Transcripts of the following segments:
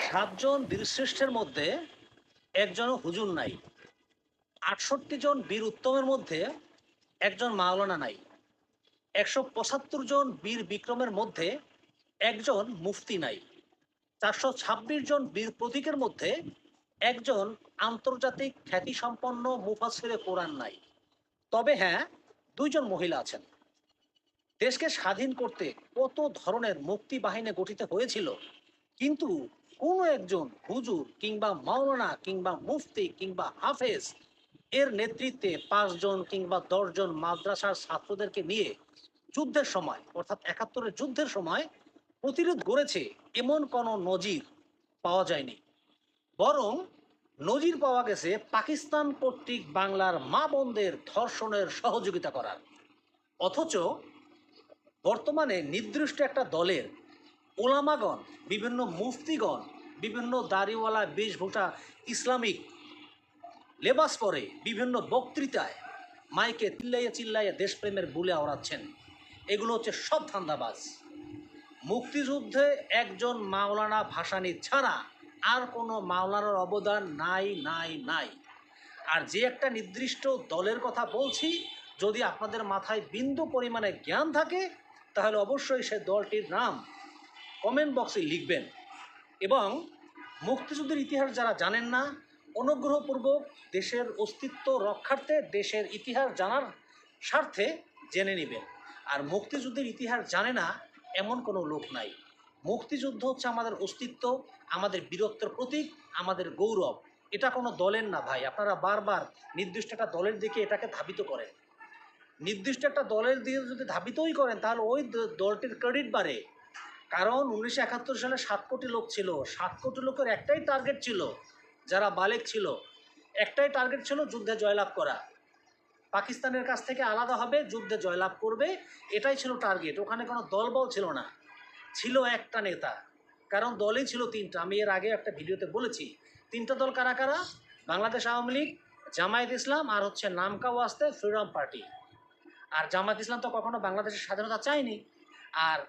সাতজন বীরশ্রেষ্ঠের মধ্যে একজনও হুজুর নাই। ৬৮ জন বীর উত্তমের মধ্যে একজন মাওলানা নাই। ১৭৫ জন বীর বিক্রমের মধ্যে একজন মুফতি নাই। ৪২৬ জন বীর প্রতীকের মধ্যে একজন আন্তর্জাতিক খ্যাতিসম্পন্ন মুফাসসিরে কোরআন নাই। তবে হ্যাঁ, ২ জন মহিলা আছেন। দেশকে স্বাধীন করতে কত ধরনের মুক্তি বাহিনী গঠিত হয়েছিল, কিন্তু কোনো একজন হুজুর কিংবা মাওলানা কিংবা মুফতি কিংবা হাফেজ এর নেতৃত্বে ৫ জন কিংবা ১০ জন মাদ্রাসার ছাত্রদেরকে নিয়ে যুদ্ধের সময় অর্থাৎ ৭১-এর যুদ্ধের সময় প্রতিরোধ গড়েছে, এমন কোনো নজির পাওয়া যায়নি। বরং নজির পাওয়া গেছে পাকিস্তান কর্তৃক বাংলার মা বোনদের ধর্ষণের সহযোগিতা করার। অথচ বর্তমানে নির্দিষ্ট একটা দলের ওলামাগণ, বিভিন্ন মুফতিগণ, বিভিন্ন দাড়িওয়ালা বেশভূষা ইসলামিক লেবাস পরে বিভিন্ন বক্তৃতায় মাইকে চিল্লাইয়া চিল্লাইয়া দেশপ্রেমের বুলে ওড়াচ্ছেন। এগুলো হচ্ছে সব ধান্দাবাজ। মুক্তিযুদ্ধে একজন মাওলানা ভাসানী ছাড়া আর কোনো মাওলানার অবদান নাই নাই নাই। আর যে একটা নির্দিষ্ট দলের কথা বলছি, যদি আপনাদের মাথায় বিন্দু পরিমাণে জ্ঞান থাকে তাহলে অবশ্যই সে দলটির নাম কমেন্ট বক্সে লিখবেন। এবং মুক্তিযুদ্ধের ইতিহাস যারা জানেন না, অনুগ্রহপূর্বক দেশের অস্তিত্ব রক্ষার্থে দেশের ইতিহাস জানার স্বার্থে জেনে নেবেন। আর মুক্তিযুদ্ধের ইতিহাস জানে না এমন কোনো লোক নাই। মুক্তিযুদ্ধ হচ্ছে আমাদের অস্তিত্ব, আমাদের বীরত্বের প্রতীক, আমাদের গৌরব। এটা কোনো দলের না ভাই। আপনারা বারবার নির্দিষ্ট একটা দলের দিকে এটাকে ধাবিত করেন। নির্দিষ্ট একটা দলের দিকে যদি ধাবিতই করেন তাহলে ওই দলটির ক্রেডিট বাড়ে। কারণ ১৯৭১ সালে ৭ কোটি লোক ছিল। ৭ কোটি লোকের একটাই টার্গেট ছিল, যারা বালেক ছিল, একটাই টার্গেট ছিল যুদ্ধে জয়লাভ করা। পাকিস্তানের কাছ থেকে আলাদা হবে, যুদ্ধে জয়লাভ করবে, এটাই ছিল টার্গেট। ওখানে কোনো দলবল ছিল না, ছিল একটা নেতা। কারণ দলই ছিল ৩টা। আমি এর আগে একটা ভিডিওতে বলেছি ৩টা দল কারা কারা: বাংলাদেশ আওয়ামী লীগ, জামায়াত ইসলাম, আর হচ্ছে নামকা ওয়াস্তে ফ্রিডম পার্টি। আর জামায়াত ইসলাম তো কখনো বাংলাদেশের স্বাধীনতা চায়নি। আর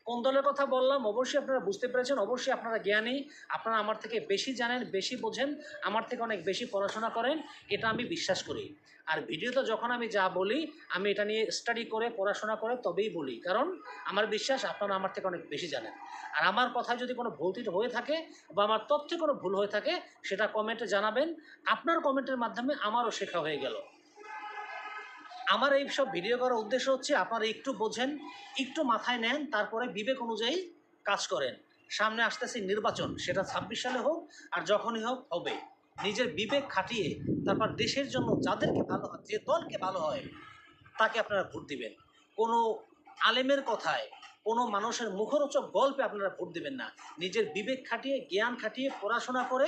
কোন দলের কথা বললাম অবশ্যই আপনারা বুঝতে পেরেছেন। অবশ্যই আপনারা জ্ঞানী, আপনারা আমার থেকে বেশি জানেন, বেশি বোঝেন, আমার থেকে অনেক বেশি পড়াশোনা করেন, এটা আমি বিশ্বাস করি। আর ভিডিওতে যখন আমি যা বলি আমি এটা নিয়ে স্টাডি করে পড়াশোনা করে তবেই বলি, কারণ আমার বিশ্বাস আপনারা আমার থেকে অনেক বেশি জানেন। আর আমার কথায় যদি কোনো ভুল ত্রুটি হয়ে থাকে বা আমার তথ্যে কোনো ভুল হয়ে থাকে সেটা কমেন্টে জানাবেন। আপনার কমেন্টের মাধ্যমে আমারও শেখা হয়ে গেল। আমার এই সব ভিডিও করার উদ্দেশ্য হচ্ছে আপনারা একটু বোঝেন, একটু মাথায় নেন, তারপরে বিবেক অনুযায়ী কাজ করেন। সামনে আসতেছে নির্বাচন, সেটা ২৬ সালে হোক আর যখনই হোক হবে। নিজের বিবেক খাটিয়ে তারপর দেশের জন্য যাদেরকে ভালো হয়, যে দলকে ভালো হয় তাকে আপনারা ভোট দিবেন। কোনো আলেমের কথায়, কোনো মানুষের মুখরোচক গল্পে আপনারা ভোট দিবেন না। নিজের বিবেক খাটিয়ে, জ্ঞান খাটিয়ে, পড়াশোনা করে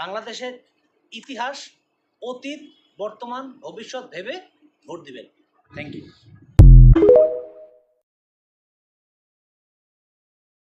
বাংলাদেশের ইতিহাস, অতীত, বর্তমান, ভবিষ্যৎ ভেবে ভোট দিবেন। Thank you.